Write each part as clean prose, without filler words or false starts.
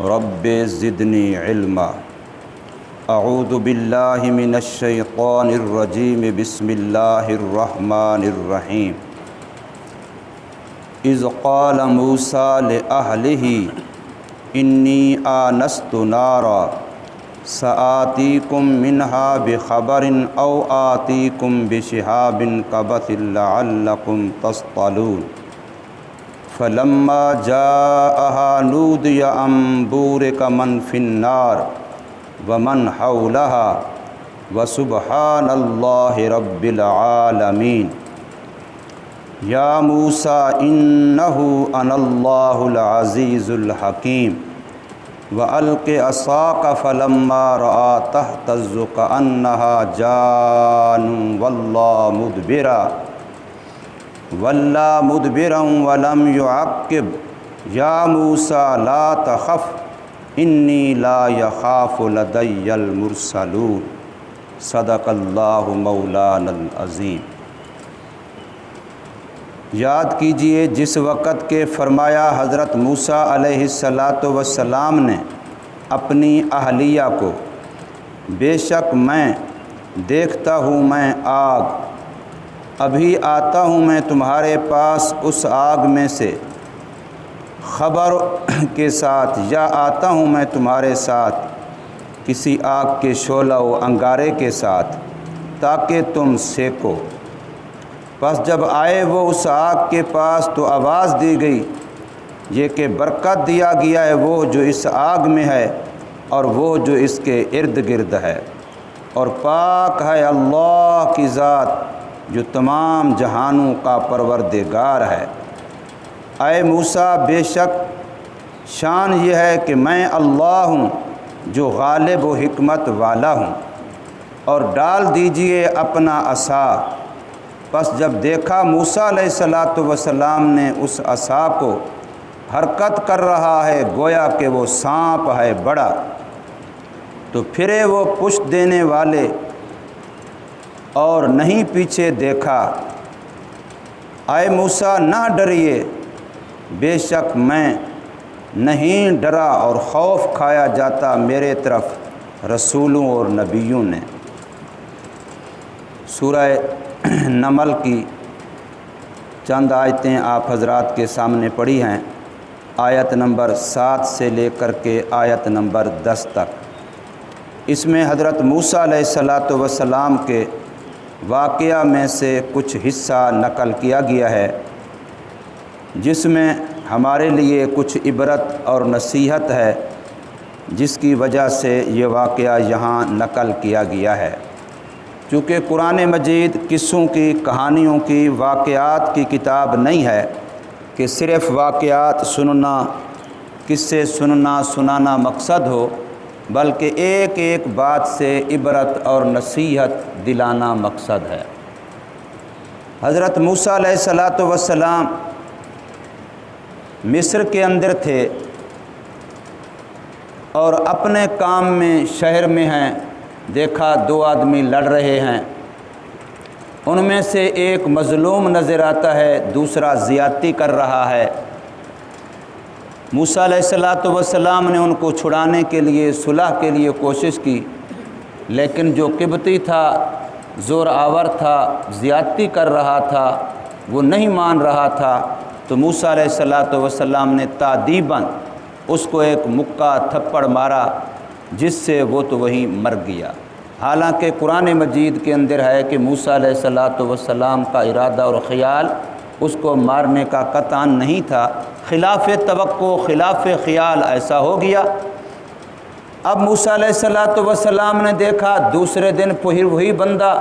رب زدنی علما۔ اعوذ باللہ من الشیطان الرجیم، بسم اللہ الرحمن الرحیم۔ اذ قال موسیٰ لأہلہ انی آنست نارا سآتیکم منہا بخبر او آتیکم بشہاب قبس لعلکم تصطلون۔ فلما جاءها نودی ان بورک من فی النار ومن حولها وسبحان اللہ رب العالمین۔ یا موسیٰ انہ انا اللہ العزیز الحکیم۔ وَأَلْقِ عَصَاكَ فَلَمَّا رَأَىٰ تَهْتَزُّ كَأَنَّهَا جَانٌّ وَلَّىٰ مُدْبِرًا وَلَمْ يُعَقِّبْ۔ يَا مُوسَىٰ لَا تَخَفْ إِنِّي لَا يَخَافُ لَدَيَّ الْمُرْسَلُونَ۔ صدق اللہ مولانا العظیم۔ یاد کیجئے جس وقت کہ فرمایا حضرت موسیٰ علیہ السلام نے اپنی اہلیہ کو، بے شک میں دیکھتا ہوں میں آگ، ابھی آتا ہوں میں تمہارے پاس اس آگ میں سے خبر کے ساتھ، یا آتا ہوں میں تمہارے ساتھ کسی آگ کے شعلہ و انگارے کے ساتھ تاکہ تم سیکو۔ پس جب آئے وہ اس آگ کے پاس تو آواز دی گئی، یہ کہ برکت دیا گیا ہے وہ جو اس آگ میں ہے اور وہ جو اس کے ارد گرد ہے، اور پاک ہے اللہ کی ذات جو تمام جہانوں کا پروردگار ہے۔ اے موسیٰ بے شک شان یہ ہے کہ میں اللہ ہوں جو غالب و حکمت والا ہوں، اور ڈال دیجئے اپنا عصا۔ پس جب دیکھا موسیٰ علیہ السلام نے اس عصا کو حرکت کر رہا ہے گویا کہ وہ سانپ ہے بڑا، تو پھرے وہ پشت دینے والے اور نہیں پیچھے دیکھا۔ اے موسیٰ نہ ڈریے، بے شک میں نہیں ڈرا اور خوف کھایا جاتا میرے طرف رسولوں اور نبیوں نے۔ سورہ نمل کی چند آیتیں آپ حضرات کے سامنے پڑھی ہیں، آیت نمبر 7 سے لے کر کے آیت نمبر 10 تک۔ اس میں حضرت موسیٰ علیہ السلام کے واقعہ میں سے کچھ حصہ نقل کیا گیا ہے، جس میں ہمارے لیے کچھ عبرت اور نصیحت ہے، جس کی وجہ سے یہ واقعہ یہاں نقل کیا گیا ہے۔ چونکہ قرآن مجید قصوں کی، کہانیوں کی، واقعات کی کتاب نہیں ہے کہ صرف واقعات سننا، قصے سننا سنانا مقصد ہو، بلکہ ایک ایک بات سے عبرت اور نصیحت دلانا مقصد ہے۔ حضرت موسیٰ علیہ السلام مصر کے اندر تھے اور اپنے کام میں شہر میں ہیں، دیکھا 2 آدمی لڑ رہے ہیں، ان میں سے ایک مظلوم نظر آتا ہے، دوسرا زیادتی کر رہا ہے۔ موسیٰ علیہ السلام نے ان کو چھڑانے کے لیے، صلح کے لیے کوشش کی، لیکن جو قبطی تھا، زور آور تھا، زیادتی کر رہا تھا، وہ نہیں مان رہا تھا، تو موسیٰ علیہ السلام نے تادیباً اس کو ایک مکہ تھپڑ مارا، جس سے وہ تو وہیں مر گیا۔ حالانکہ قرآن مجید کے اندر ہے کہ موسیٰ علیہ السلام کا ارادہ اور خیال اس کو مارنے کا قطعاً نہیں تھا، خلاف توقع، خلاف خیال ایسا ہو گیا۔ اب موسیٰ علیہ السلام نے دیکھا دوسرے دن پھر وہی بندہ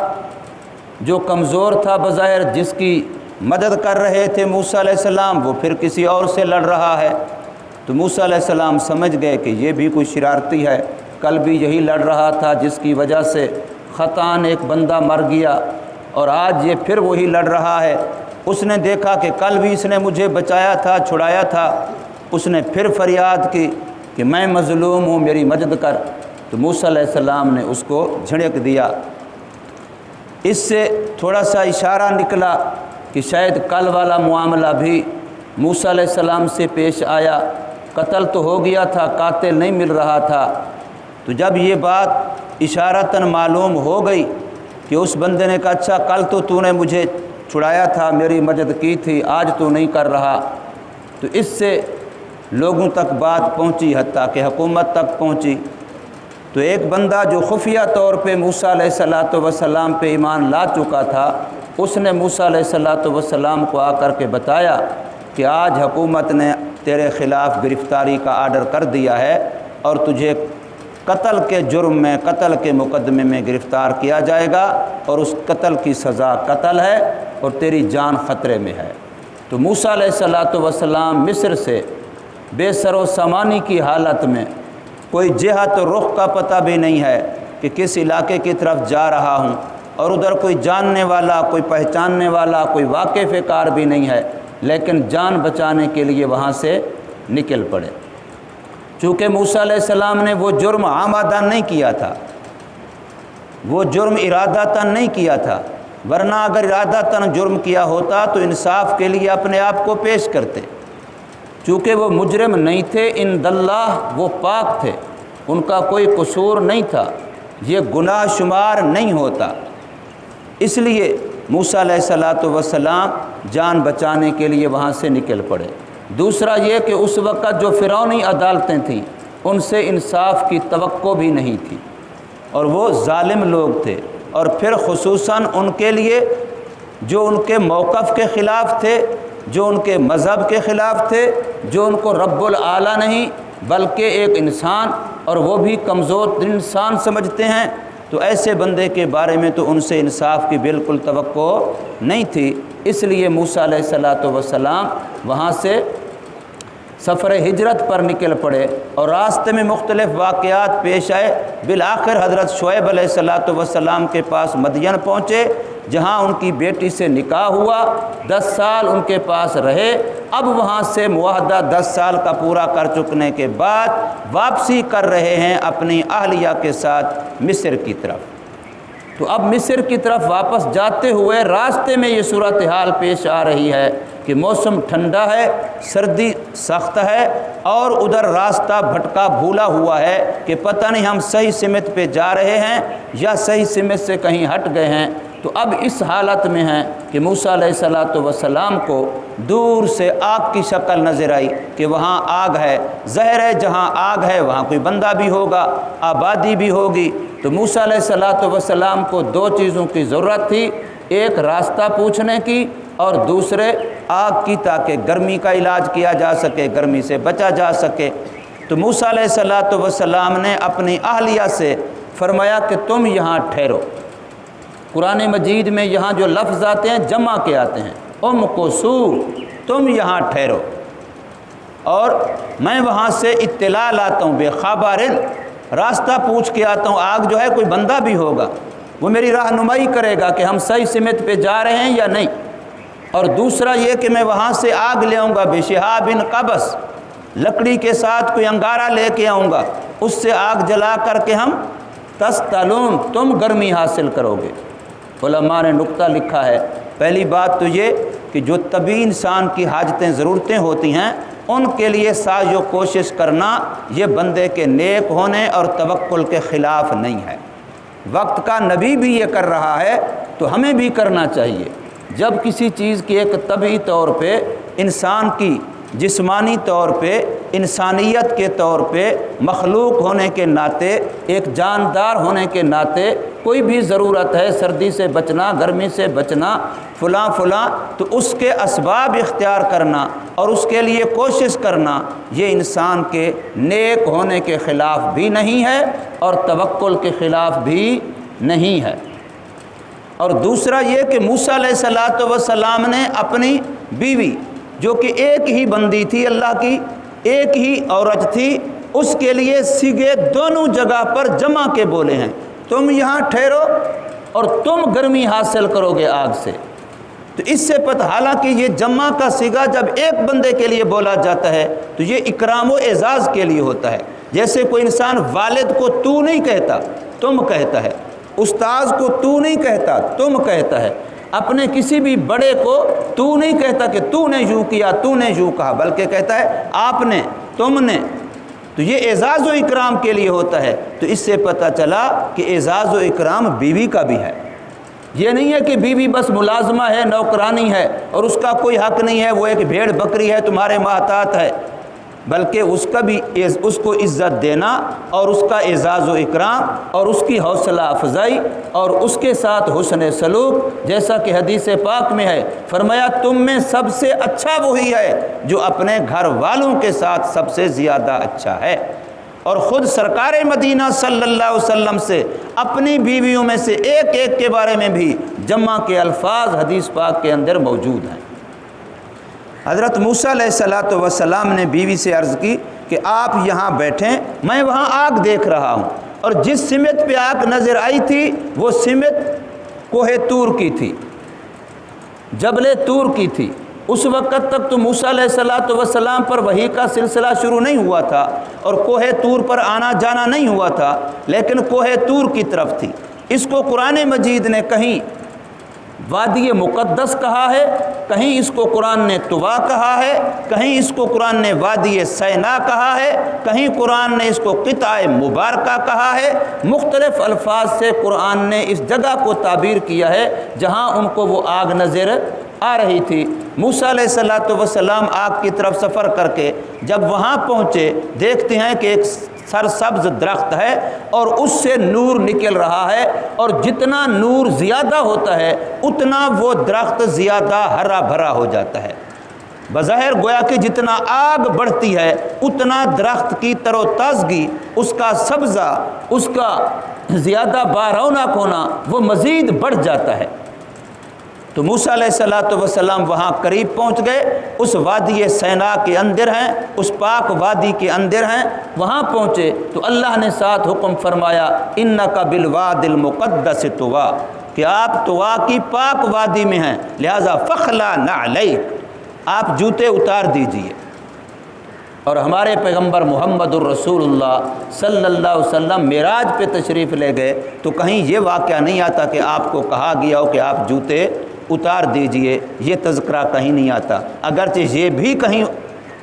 جو کمزور تھا بظاہر، جس کی مدد کر رہے تھے موسیٰ علیہ السلام، وہ پھر کسی اور سے لڑ رہا ہے۔ تو موسیٰ علیہ السلام سمجھ گئے کہ یہ بھی کوئی شرارتی ہے، کل بھی یہی لڑ رہا تھا جس کی وجہ سے خطاً ایک بندہ مر گیا، اور آج یہ پھر وہی لڑ رہا ہے۔ اس نے دیکھا کہ کل بھی اس نے مجھے بچایا تھا، چھڑایا تھا، اس نے پھر فریاد کی کہ میں مظلوم ہوں، میری مدد کر۔ تو موسیٰ علیہ السلام نے اس کو جھڑک دیا۔ اس سے تھوڑا سا اشارہ نکلا کہ شاید کل والا معاملہ بھی موسیٰ علیہ السلام سے پیش آیا، قتل تو ہو گیا تھا، قاتل نہیں مل رہا تھا۔ تو جب یہ بات اشارتاً معلوم ہو گئی کہ اس بندے نے کہا اچھا کل تو نے مجھے چھڑایا تھا، میری مدد کی تھی، آج تو نہیں کر رہا، تو اس سے لوگوں تک بات پہنچی، حتیٰ کہ حکومت تک پہنچی۔ تو ایک بندہ جو خفیہ طور پہ موسیٰ علیہ السلام پہ ایمان لا چکا تھا، اس نے موسیٰ علیہ السلام کو آ کر کے بتایا کہ آج حکومت نے تیرے خلاف گرفتاری کا آرڈر کر دیا ہے اور تجھے قتل کے جرم میں، قتل کے مقدمے میں گرفتار کیا جائے گا، اور اس قتل کی سزا قتل ہے اور تیری جان خطرے میں ہے۔ تو موسیٰ علیہ السلام مصر سے بے سر و سامانی کی حالت میں، کوئی جہت و رخ کا پتہ بھی نہیں ہے کہ کس علاقے کی طرف جا رہا ہوں، اور ادھر کوئی جاننے والا، کوئی پہچاننے والا، کوئی واقف کار بھی نہیں ہے، لیکن جان بچانے کے لیے وہاں سے نکل پڑے۔ چونکہ موسیٰ علیہ السلام نے وہ جرم عمدن نہیں کیا تھا، وہ جرم ارادتاً نہیں کیا تھا، ورنہ اگر ارادتاً جرم کیا ہوتا تو انصاف کے لیے اپنے آپ کو پیش کرتے۔ چونکہ وہ مجرم نہیں تھے، عند اللہ وہ پاک تھے، ان کا کوئی قصور نہیں تھا، یہ گناہ شمار نہیں ہوتا، اس لیے موسیٰ علیہ السلام جان بچانے کے لیے وہاں سے نکل پڑے۔ دوسرا یہ کہ اس وقت جو فرعونی عدالتیں تھیں ان سے انصاف کی توقع بھی نہیں تھی، اور وہ ظالم لوگ تھے، اور پھر خصوصاً ان کے لیے جو ان کے موقف کے خلاف تھے، جو ان کے مذہب کے خلاف تھے، جو ان کو رب العالی نہیں بلکہ ایک انسان اور وہ بھی کمزور انسان سمجھتے ہیں، تو ایسے بندے کے بارے میں تو ان سے انصاف کی بالکل توقع نہیں تھی۔ اس لیے موسیٰ علیہ السلام وہاں سے سفر ہجرت پر نکل پڑے، اور راستے میں مختلف واقعات پیش آئے۔ بالآخر حضرت شعیب علیہ السلام کے پاس مدین پہنچے، جہاں ان کی بیٹی سے نکاح ہوا، 10 سال ان کے پاس رہے۔ اب وہاں سے معاہدہ 10 سال کا پورا کر چکنے کے بعد واپسی کر رہے ہیں اپنی اہلیہ کے ساتھ مصر کی طرف۔ تو اب مصر کی طرف واپس جاتے ہوئے راستے میں یہ صورتحال پیش آ رہی ہے کہ موسم ٹھنڈا ہے، سردی سخت ہے، اور ادھر راستہ بھٹکا بھولا ہوا ہے کہ پتہ نہیں ہم صحیح سمت پہ جا رہے ہیں یا صحیح سمت سے کہیں ہٹ گئے ہیں۔ تو اب اس حالت میں ہیں کہ موسیٰ علیہ السلام کو دور سے آگ کی شکل نظر آئی کہ وہاں آگ ہے، ظاہر ہے جہاں آگ ہے وہاں کوئی بندہ بھی ہوگا، آبادی بھی ہوگی۔ تو موسیٰ علیہ السلام کو 2 چیزوں کی ضرورت تھی، ایک راستہ پوچھنے کی اور دوسرے آگ کی، تاکہ گرمی کا علاج کیا جا سکے، گرمی سے بچا جا سکے۔ تو موسیٰ علیہ السلام نے اپنی اہلیہ سے فرمایا کہ تم یہاں ٹھہرو۔ قرآن مجید میں یہاں جو لفظ آتے ہیں جمع کے آتے ہیں، امکثو، تم یہاں ٹھہرو، اور میں وہاں سے اطلاع لاتا ہوں، بے خبرن، راستہ پوچھ کے آتا ہوں، آگ جو ہے کوئی بندہ بھی ہوگا، وہ میری رہنمائی کرے گا کہ ہم صحیح سمت پہ جا رہے ہیں یا نہیں۔ اور دوسرا یہ کہ میں وہاں سے آگ لے آؤں گا، بشہاب قبس، لکڑی کے ساتھ کوئی انگارہ لے کے آؤں گا، اس سے آگ جلا کر کے ہم تستلون، تم گرمی حاصل کرو گے۔ علماء نے نقطہ لکھا ہے، پہلی بات تو یہ کہ جو طبعی انسان کی حاجتیں ضرورتیں ہوتی ہیں ان کے لیے سعی و کوشش کرنا یہ بندے کے نیک ہونے اور توکل کے خلاف نہیں ہے۔ وقت کا نبی بھی یہ کر رہا ہے تو ہمیں بھی کرنا چاہیے۔ جب کسی چیز کی ایک طبعی طور پہ انسان کی جسمانی طور پہ، انسانیت کے طور پہ، مخلوق ہونے کے ناطے، ایک جاندار ہونے کے ناطے کوئی بھی ضرورت ہے، سردی سے بچنا، گرمی سے بچنا، فلاں فلاں، تو اس کے اسباب اختیار کرنا اور اس کے لیے کوشش کرنا یہ انسان کے نیک ہونے کے خلاف بھی نہیں ہے اور توکل کے خلاف بھی نہیں ہے۔ اور دوسرا یہ کہ موسیٰ علیہ السلام نے اپنی بیوی جو کہ ایک ہی بندی تھی، اللہ کی ایک ہی عورت تھی، اس کے لیے سیگے دونوں جگہ پر جمع کے بولے ہیں، تم یہاں ٹھہرو اور تم گرمی حاصل کرو گے آگ سے۔ تو اس سے پتہ، حالانکہ یہ جمع کا صیغہ جب ایک بندے کے لیے بولا جاتا ہے تو یہ اکرام و اعزاز کے لیے ہوتا ہے۔ جیسے کوئی انسان والد کو تو نہیں کہتا، تم کہتا ہے، استاذ کو تو نہیں کہتا، تم کہتا ہے، اپنے کسی بھی بڑے کو تو نہیں کہتا کہ تو نے یوں کیا، تو نے یوں کہا، بلکہ کہتا ہے آپ نے، تم نے، تو یہ اعزاز و اکرام کے لیے ہوتا ہے۔ تو اس سے پتہ چلا کہ اعزاز و اکرام بیوی کا بھی ہے۔ یہ نہیں ہے کہ بیوی بس ملازمہ ہے، نوکرانی ہے اور اس کا کوئی حق نہیں ہے، وہ ایک بھیڑ بکری ہے، تمہارے محتاط ہے، بلکہ اس کو عزت دینا اور اس کا اعزاز و اکرام اور اس کی حوصلہ افزائی اور اس کے ساتھ حسن سلوک، جیسا کہ حدیث پاک میں ہے، فرمایا تم میں سب سے اچھا وہی ہے جو اپنے گھر والوں کے ساتھ سب سے زیادہ اچھا ہے۔ اور خود سرکار مدینہ صلی اللہ علیہ وسلم سے اپنی بیویوں میں سے ایک ایک کے بارے میں بھی جمع کے الفاظ حدیث پاک کے اندر موجود ہیں۔ حضرت موسیٰ علیہ السلام نے بیوی سے عرض کی کہ آپ یہاں بیٹھیں، میں وہاں آگ دیکھ رہا ہوں، اور جس سمت پہ آگ نظر آئی تھی وہ سمت کوہ طور کی تھی، جبل طور کی تھی۔ اس وقت تک تو موسیٰ علیہ السلام پر وحی کا سلسلہ شروع نہیں ہوا تھا اور کوہ طور پر آنا جانا نہیں ہوا تھا، لیکن کوہ طور کی طرف تھی۔ اس کو قرآن مجید نے کہیں وادی مقدس کہا ہے، کہیں اس کو قرآن نے طوا کہا ہے، کہیں اس کو قرآن نے وادی سینا کہا ہے، کہیں قرآن نے اس کو قطع مبارکہ کہا ہے۔ مختلف الفاظ سے قرآن نے اس جگہ کو تعبیر کیا ہے جہاں ان کو وہ آگ نظر آ رہی تھی۔ موسیٰ علیہ السلام آگ کی طرف سفر کر کے جب وہاں پہنچے، دیکھتے ہیں کہ ایک سرسبز درخت ہے اور اس سے نور نکل رہا ہے، اور جتنا نور زیادہ ہوتا ہے اتنا وہ درخت زیادہ ہرا بھرا ہو جاتا ہے۔ بظاہر گویا کہ جتنا آگ بڑھتی ہے اتنا درخت کی تر و تازگی، اس کا سبزہ، اس کا زیادہ بارونق ہونا وہ مزید بڑھ جاتا ہے۔ تو موسیٰ علیہ السلام وہاں قریب پہنچ گئے، اس وادی سینا کے اندر ہیں، اس پاک وادی کے اندر ہیں۔ وہاں پہنچے تو اللہ نے ساتھ حکم فرمایا انک بالواد المقدس طوا، کہ آپ طوا کی پاک وادی میں ہیں، لہذا فخلا نعلیک، آپ جوتے اتار دیجئے۔ اور ہمارے پیغمبر محمد الرسول اللہ صلی اللہ علیہ وسلم معراج پہ تشریف لے گئے تو کہیں یہ واقعہ نہیں آتا کہ آپ کو کہا گیا ہو کہ آپ جوتے اتار دیجئے، یہ تذکرہ کہیں نہیں آتا۔ اگرچہ یہ بھی کہیں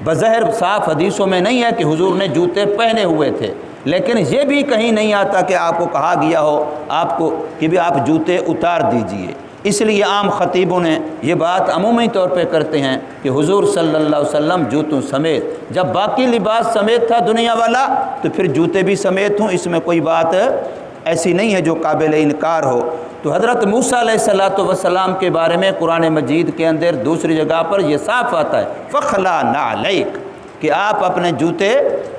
بظاہر صاف حدیثوں میں نہیں ہے کہ حضور نے جوتے پہنے ہوئے تھے، لیکن یہ بھی کہیں نہیں آتا کہ آپ کو کہا گیا ہو آپ کو کہ بھی آپ جوتے اتار دیجئے۔ اس لیے عام خطیبوں نے یہ بات عمومی طور پہ کرتے ہیں کہ حضور صلی اللہ علیہ وسلم جوتوں سمیت، جب باقی لباس سمیت تھا دنیا والا تو پھر جوتے بھی سمیت ہوں، اس میں کوئی بات ایسی نہیں ہے جو قابل انکار ہو۔ تو حضرت موسیٰ علیہ السلام کے بارے میں قرآن مجید کے اندر دوسری جگہ پر یہ صاف آتا ہے فخلا نعلیک، کہ آپ اپنے جوتے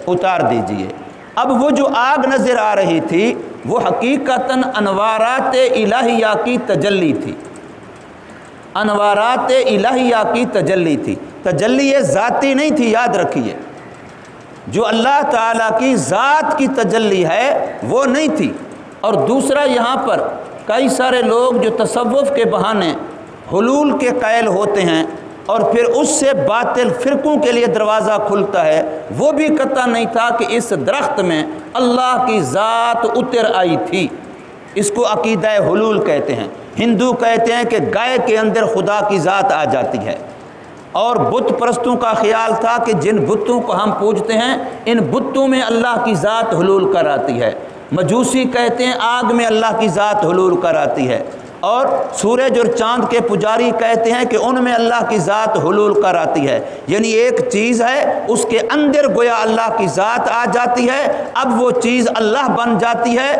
اتار دیجئے۔ اب وہ جو آگ نظر آ رہی تھی وہ حقیقتاً انوارات الہیہ کی تجلی تھی، انوارات الہیہ کی تجلی تھی، تجلی ذاتی نہیں تھی، یاد رکھیے، جو اللہ تعالیٰ کی ذات کی تجلی ہے وہ نہیں تھی۔ اور دوسرا یہاں پر کئی سارے لوگ جو تصوف کے بہانے حلول کے قائل ہوتے ہیں اور پھر اس سے باطل فرقوں کے لیے دروازہ کھلتا ہے، وہ بھی قطع نہیں تھا کہ اس درخت میں اللہ کی ذات اتر آئی تھی۔ اس کو عقیدہ حلول کہتے ہیں۔ ہندو کہتے ہیں کہ گائے کے اندر خدا کی ذات آ جاتی ہے، اور بت پرستوں کا خیال تھا کہ جن بتوں کو ہم پوجتے ہیں ان بتوں میں اللہ کی ذات حلول کر آتی ہے۔ مجوسی کہتے ہیں آگ میں اللہ کی ذات حلول کر آتی ہے، اور سورج اور چاند کے پجاری کہتے ہیں کہ ان میں اللہ کی ذات حلول کر آتی ہے۔ یعنی ایک چیز ہے اس کے اندر گویا اللہ کی ذات آ جاتی ہے، اب وہ چیز اللہ بن جاتی ہے،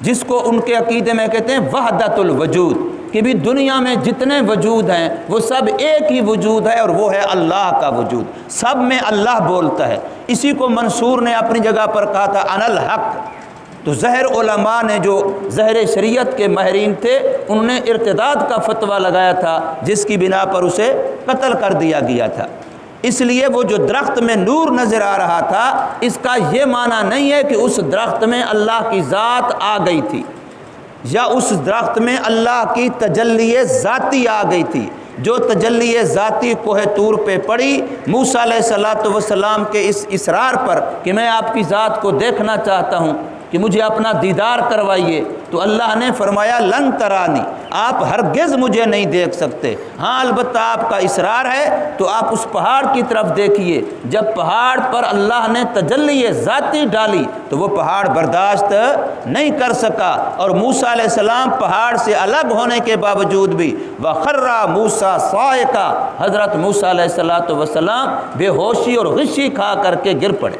جس کو ان کے عقیدے میں کہتے ہیں وحدت الوجود، کہ بھی دنیا میں جتنے وجود ہیں وہ سب ایک ہی وجود ہے اور وہ ہے اللہ کا وجود، سب میں اللہ بولتا ہے۔ اسی کو منصور نے اپنی جگہ پر کہا تھا انا الحق۔ تو ظاہر علماء نے جو ظاہر شریعت کے ماہرین تھے انہوں نے ارتداد کا فتویٰ لگایا تھا، جس کی بنا پر اسے قتل کر دیا گیا تھا۔ اس لیے وہ جو درخت میں نور نظر آ رہا تھا اس کا یہ معنی نہیں ہے کہ اس درخت میں اللہ کی ذات آ گئی تھی یا اس درخت میں اللہ کی تجلی ذاتی آ گئی تھی۔ جو تجلی ذاتی کوہ طور پہ پڑی موسیٰ علیہ السلام کے اس اصرار پر کہ میں آپ کی ذات کو دیکھنا چاہتا ہوں، کہ مجھے اپنا دیدار کروائیے، تو اللہ نے فرمایا لن ترانی، آپ ہرگز مجھے نہیں دیکھ سکتے، ہاں البتہ آپ کا اصرار ہے تو آپ اس پہاڑ کی طرف دیکھیے۔ جب پہاڑ پر اللہ نے تجلی ذاتی ڈالی تو وہ پہاڑ برداشت نہیں کر سکا، اور موسیٰ علیہ السلام پہاڑ سے الگ ہونے کے باوجود بھی وَخَرَّ مُوسَىٰ صَاعِقًا، حضرت موسیٰ علیہ السلام بے ہوشی اور غشی کھا کر کے گر پڑے۔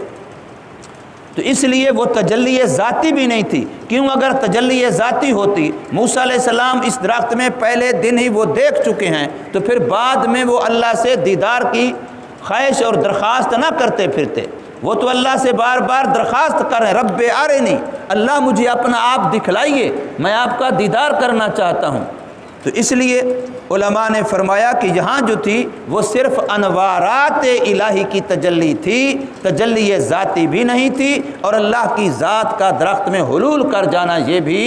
تو اس لیے وہ تجلی ذاتی بھی نہیں تھی، کیوں؟ اگر تجلی ذاتی ہوتی، موسیٰ علیہ السلام اس درخت میں پہلے دن ہی وہ دیکھ چکے ہیں، تو پھر بعد میں وہ اللہ سے دیدار کی خواہش اور درخواست نہ کرتے پھرتے۔ وہ تو اللہ سے بار بار درخواست کر رہے ہیں، رب ارنی، اللہ مجھے اپنا آپ دکھلائیے، میں آپ کا دیدار کرنا چاہتا ہوں۔ تو اس لیے علماء نے فرمایا کہ یہاں جو تھی وہ صرف انوارات الہی کی تجلی تھی، تجلی ذاتی بھی نہیں تھی، اور اللہ کی ذات کا درخت میں حلول کر جانا یہ بھی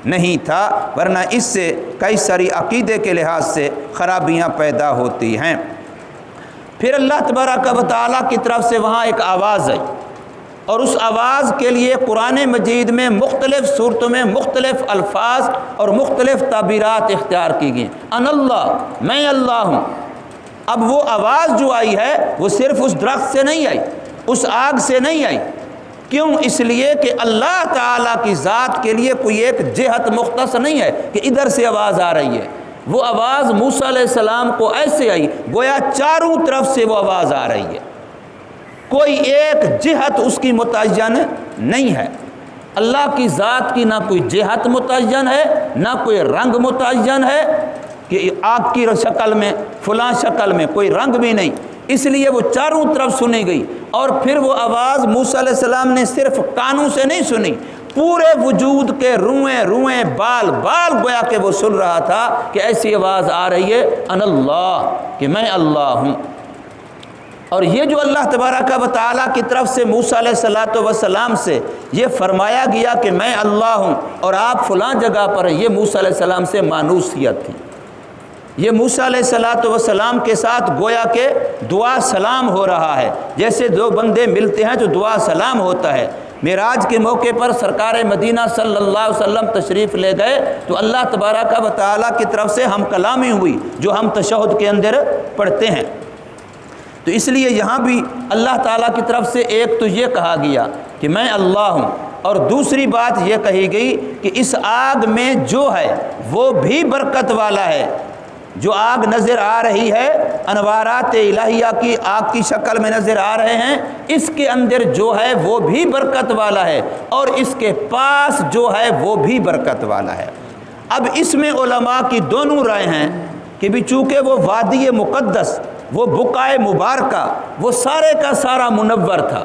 نہیں تھا، ورنہ اس سے کئی ساری عقیدے کے لحاظ سے خرابیاں پیدا ہوتی ہیں۔ پھر اللہ تبارک و تعالیٰ کی طرف سے وہاں ایک آواز آئی، اور اس آواز کے لیے قرآن مجید میں مختلف صورتوں میں مختلف الفاظ اور مختلف تعبیرات اختیار کی گئیں۔ ان اللہ، میں اللہ ہوں۔ اب وہ آواز جو آئی ہے وہ صرف اس درخت سے نہیں آئی، اس آگ سے نہیں آئی، کیوں؟ اس لیے کہ اللہ تعالیٰ کی ذات کے لیے کوئی ایک جہت مختص نہیں ہے کہ ادھر سے آواز آ رہی ہے۔ وہ آواز موسیٰ علیہ السلام کو ایسے آئی گویا چاروں طرف سے وہ آواز آ رہی ہے، کوئی ایک جہت اس کی متعین نہیں ہے۔ اللہ کی ذات کی نہ کوئی جہت متعین ہے، نہ کوئی رنگ متعین ہے کہ آگ کی شکل میں فلاں شکل میں، کوئی رنگ بھی نہیں، اس لیے وہ چاروں طرف سنی گئی۔ اور پھر وہ آواز موسیٰ علیہ السلام نے صرف کانوں سے نہیں سنی، پورے وجود کے روئیں روئیں بال بال گویا کہ وہ سن رہا تھا کہ ایسی آواز آ رہی ہے ان اللہ، کہ میں اللہ ہوں۔ اور یہ جو اللہ تبارک و تعالیٰ کی طرف سے موسیٰ علیہ السلام سے یہ فرمایا گیا کہ میں اللہ ہوں اور آپ فلاں جگہ پر ہیں، یہ موسیٰ علیہ السلام سے مانوسیت تھی۔ یہ موسیٰ علیہ السلام کے ساتھ گویا کہ دعا سلام ہو رہا ہے، جیسے دو بندے ملتے ہیں تو دعا سلام ہوتا ہے۔ معراج کے موقع پر سرکار مدینہ صلی اللہ علیہ وسلم تشریف لے گئے تو اللہ تبارک و تعالیٰ کی طرف سے ہم کلامی ہوئی جو ہم تشہد کے اندر پڑھتے ہیں۔ تو اس لیے یہاں بھی اللہ تعالیٰ کی طرف سے ایک تو یہ کہا گیا کہ میں اللہ ہوں، اور دوسری بات یہ کہی گئی کہ اس آگ میں جو ہے وہ بھی برکت والا ہے۔ جو آگ نظر آ رہی ہے، انوارات الہیہ کی آگ کی شکل میں نظر آ رہے ہیں، اس کے اندر جو ہے وہ بھی برکت والا ہے، اور اس کے پاس جو ہے وہ بھی برکت والا ہے۔ اب اس میں علماء کی دونوں رائے ہیں کہ بھی چونکہ وہ وادی مقدس، وہ بقعہ مبارکہ، وہ سارے کا سارا منور تھا،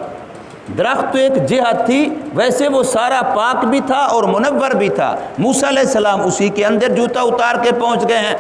درخت تو ایک جہت تھی، ویسے وہ سارا پاک بھی تھا اور منور بھی تھا۔ موسیٰ علیہ السلام اسی کے اندر جوتا اتار کے پہنچ گئے ہیں۔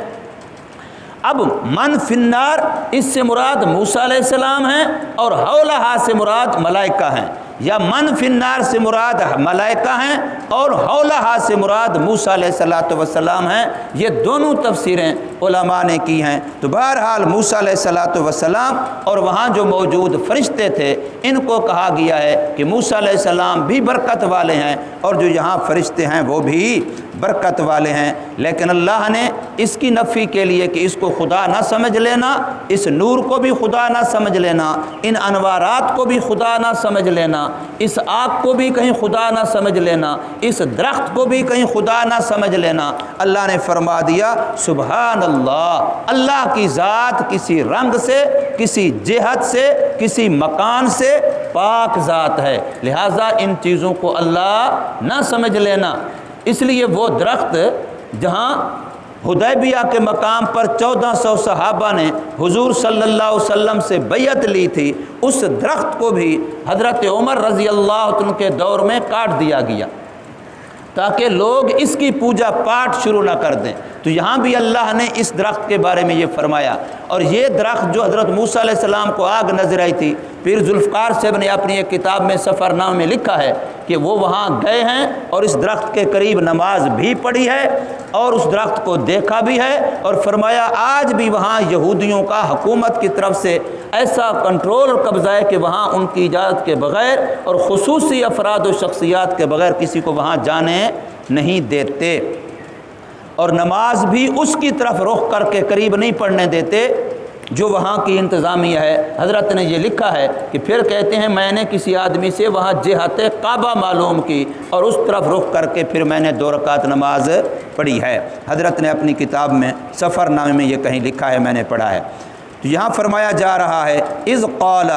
اب من فی النار، اس سے مراد موسیٰ علیہ السلام ہیں، اور حولہا سے مراد ملائکہ ہیں، یا من فی النار سے مراد ملائکہ ہیں اور حولہا سے مراد موسیٰ علیہ السلام ہیں۔ یہ دونوں تفسیریں علماء نے کی ہیں۔ تو بہرحال موسیٰ علیہ السلام اور وہاں جو موجود فرشتے تھے ان کو کہا گیا ہے کہ موسیٰ علیہ السلام بھی برکت والے ہیں، اور جو یہاں فرشتے ہیں وہ بھی برکت والے ہیں۔ لیکن اللہ نے اس کی نفی کے لیے کہ اس کو خدا نہ سمجھ لینا، اس نور کو بھی خدا نہ سمجھ لینا، ان انوارات کو بھی خدا نہ سمجھ لینا، اس آگ کو بھی کہیں خدا نہ سمجھ لینا، اس درخت کو بھی کہیں خدا نہ سمجھ لینا، اللہ نے فرما دیا سبحان اللہ، اللہ کی ذات کسی رنگ سے، کسی جہت سے، کسی مکان سے پاک ذات ہے، لہٰذا ان چیزوں کو اللہ نہ سمجھ لینا۔ اس لیے وہ درخت جہاں حدیبیہ کے مقام پر 1400 صحابہ نے حضور صلی اللہ علیہ وسلم سے بیعت لی تھی، اس درخت کو بھی حضرت عمر رضی اللہ عنہ کے دور میں کاٹ دیا گیا تاکہ لوگ اس کی پوجا پاٹ شروع نہ کر دیں۔ تو یہاں بھی اللہ نے اس درخت کے بارے میں یہ فرمایا، اور یہ درخت جو حضرت موسیٰ علیہ السلام کو آگ نظر آئی تھی، پیر ذوالفقار صاحب نے اپنی ایک کتاب میں سفرنامہ میں لکھا ہے کہ وہ وہاں گئے ہیں اور اس درخت کے قریب نماز بھی پڑھی ہے اور اس درخت کو دیکھا بھی ہے، اور فرمایا آج بھی وہاں یہودیوں کا حکومت کی طرف سے ایسا کنٹرول قبضہ ہے کہ وہاں ان کی اجازت کے بغیر اور خصوصی افراد و شخصیات کے بغیر کسی کو وہاں جانے نہیں دیتے، اور نماز بھی اس کی طرف رخ کر کے قریب نہیں پڑھنے دیتے جو وہاں کی انتظامیہ ہے۔ حضرت نے یہ لکھا ہے کہ پھر کہتے ہیں میں نے کسی آدمی سے وہاں جہت کعبہ معلوم کی اور اس طرف رخ کر کے پھر میں نے 2 رکعت نماز پڑھی ہے۔ حضرت نے اپنی کتاب میں سفر نامے میں یہ کہیں لکھا ہے، میں نے پڑھا ہے۔ تو یہاں فرمایا جا رہا ہے اذ قال،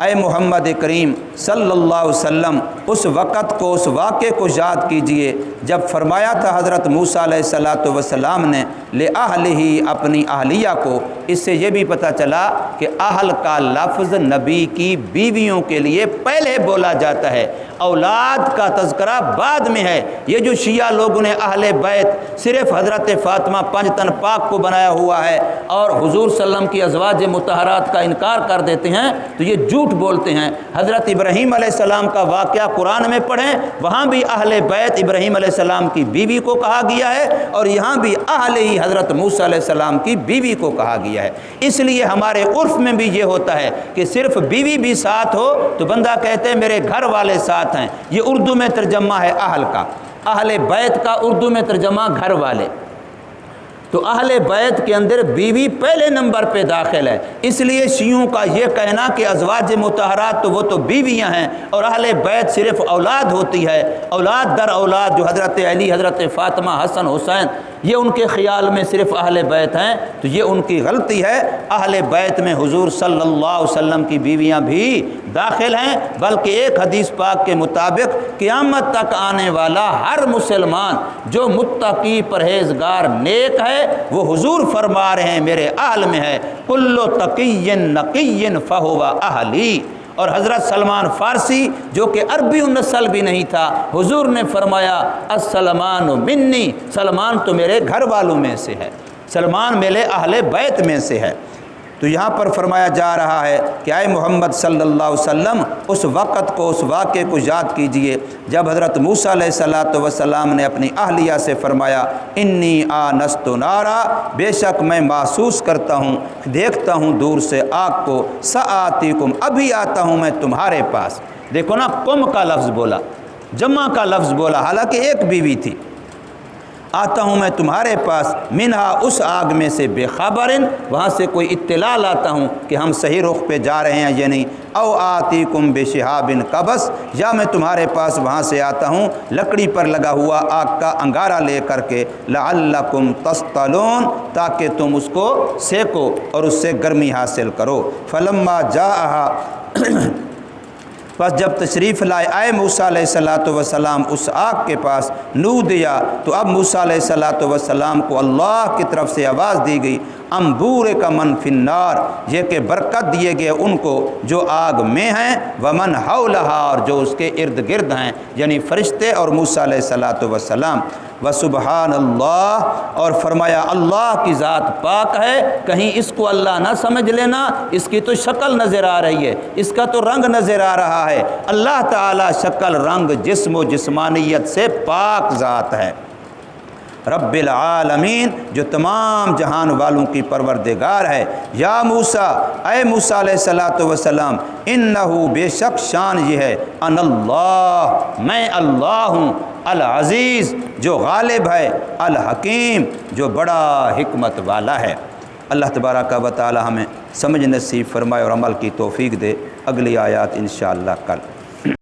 اے محمد کریم صلی اللہ علیہ وسلم اس وقت کو، اس واقعے کو یاد کیجئے جب فرمایا تھا حضرت موسیٰ علیہ السلام نے لِأَهْلِهِ اپنی اہلیہ کو۔ اس سے یہ بھی پتہ چلا کہ اہل کا لفظ نبی کی بیویوں کے لیے پہلے بولا جاتا ہے، اولاد کا تذکرہ بعد میں ہے۔ یہ جو شیعہ لوگوں نے اہل بیت صرف حضرت فاطمہ پنجتن پاک کو بنایا ہوا ہے اور حضور صلی اللہ علیہ وسلم کی ازواج مطہرات کا انکار کر دیتے ہیں تو یہ جھوٹ بولتے ہیں۔ حضرت ابراہیم علیہ السلام کا واقعہ قرآن میں پڑھیں، وہاں بھی اہل بیت ابراہیم علیہ السلام کی بیوی کو کہا گیا ہے اور یہاں بھی اہل ہی حضرت موسیٰ علیہ السلام کی بیوی کو کہا گیا ہے۔ اس لیے ہمارے عرف میں بھی یہ ہوتا ہے کہ صرف بیوی بھی ساتھ ہو تو بندہ کہتے ہیں میرے گھر والے ساتھ ہیں۔ یہ اردو میں ترجمہ ہے اہل کا، اہل بیت کا اردو میں ترجمہ گھر والے۔ تو اہل بیت کے اندر بیوی پہلے نمبر پہ داخل ہے، اس لیے شیعوں کا یہ کہنا کہ ازواج مطہرات تو وہ تو بیویاں ہیں اور اہل بیت صرف اولاد ہوتی ہے، اولاد در اولاد جو حضرت علی، حضرت فاطمہ، حسن، حسین، یہ ان کے خیال میں صرف اہل بیت ہیں، تو یہ ان کی غلطی ہے۔ اہل بیت میں حضور صلی اللہ علیہ وسلم کی بیویاں بھی داخل ہیں، بلکہ ایک حدیث پاک کے مطابق قیامت تک آنے والا ہر مسلمان جو متقی پرہیزگار نیک ہے وہ حضور فرما رہے ہیں میرے اہل میں ہے، کل تقی نقی فہو اہلی۔ اور حضرت سلمان فارسی جو کہ عربی النسل بھی نہیں تھا، حضور نے فرمایا السلمان منی، سلمان تو میرے گھر والوں میں سے ہے، سلمان میرے اہل بیت میں سے ہے۔ تو یہاں پر فرمایا جا رہا ہے کہ اے محمد صلی اللہ علیہ وسلم اس وقت کو، اس واقعے کو یاد کیجئے جب حضرت موسیٰ علیہ السلام نے اپنی اہلیہ سے فرمایا انی آنست نارا، بے شک میں محسوس کرتا ہوں، دیکھتا ہوں دور سے آگ کو، سآتیکم، ابھی آتا ہوں میں تمہارے پاس۔ دیکھو نا، قم کا لفظ بولا، جمع کا لفظ بولا، حالانکہ ایک بیوی تھی۔ آتا ہوں میں تمہارے پاس، منہا اس آگ میں سے، بے خبرن، وہاں سے کوئی اطلاع لاتا ہوں کہ ہم صحیح رخ پہ جا رہے ہیں یا نہیں، او آتیکم بشہاب قبس، یا میں تمہارے پاس وہاں سے آتا ہوں لکڑی پر لگا ہوا آگ کا انگارہ لے کر کے، لعلکم تصطلون، تاکہ تم اس کو سیکو اور اس سے گرمی حاصل کرو۔ فلما جاءہا، بس جب تشریف لائے اے موسیٰ علیہ السلام اس آگ کے پاس، نودیا، تو اب موسیٰ علیہ السلام کو اللہ کی طرف سے آواز دی گئی، انبور کا من فی النار، یہ کہ برکت دیے گئے ان کو جو آگ میں ہیں، ومن حولہا، اور جو اس کے ارد گرد ہیں، یعنی فرشتے اور موسیٰ علیہ السلام۔ وسبحان اللہ، اور فرمایا اللہ کی ذات پاک ہے، کہیں اس کو اللہ نہ سمجھ لینا، اس کی تو شکل نظر آ رہی ہے، اس کا تو رنگ نظر آ رہا ہے، اللہ تعالی شکل، رنگ، جسم و جسمانیت سے پاک ذات ہے، رب العالمین، جو تمام جہان والوں کی پروردگار ہے۔ یا موسیٰ، اے موسیٰ علیہ السلام، انہو، بے شک شان یہ ہے، ان اللہ، میں اللہ ہوں، العزیز، جو غالب ہے، الحکیم، جو بڑا حکمت والا ہے۔ اللہ تبارک و تعالی ہمیں سمجھ نصیب فرمائے اور عمل کی توفیق دے۔ اگلی آیات انشاءاللہ کل۔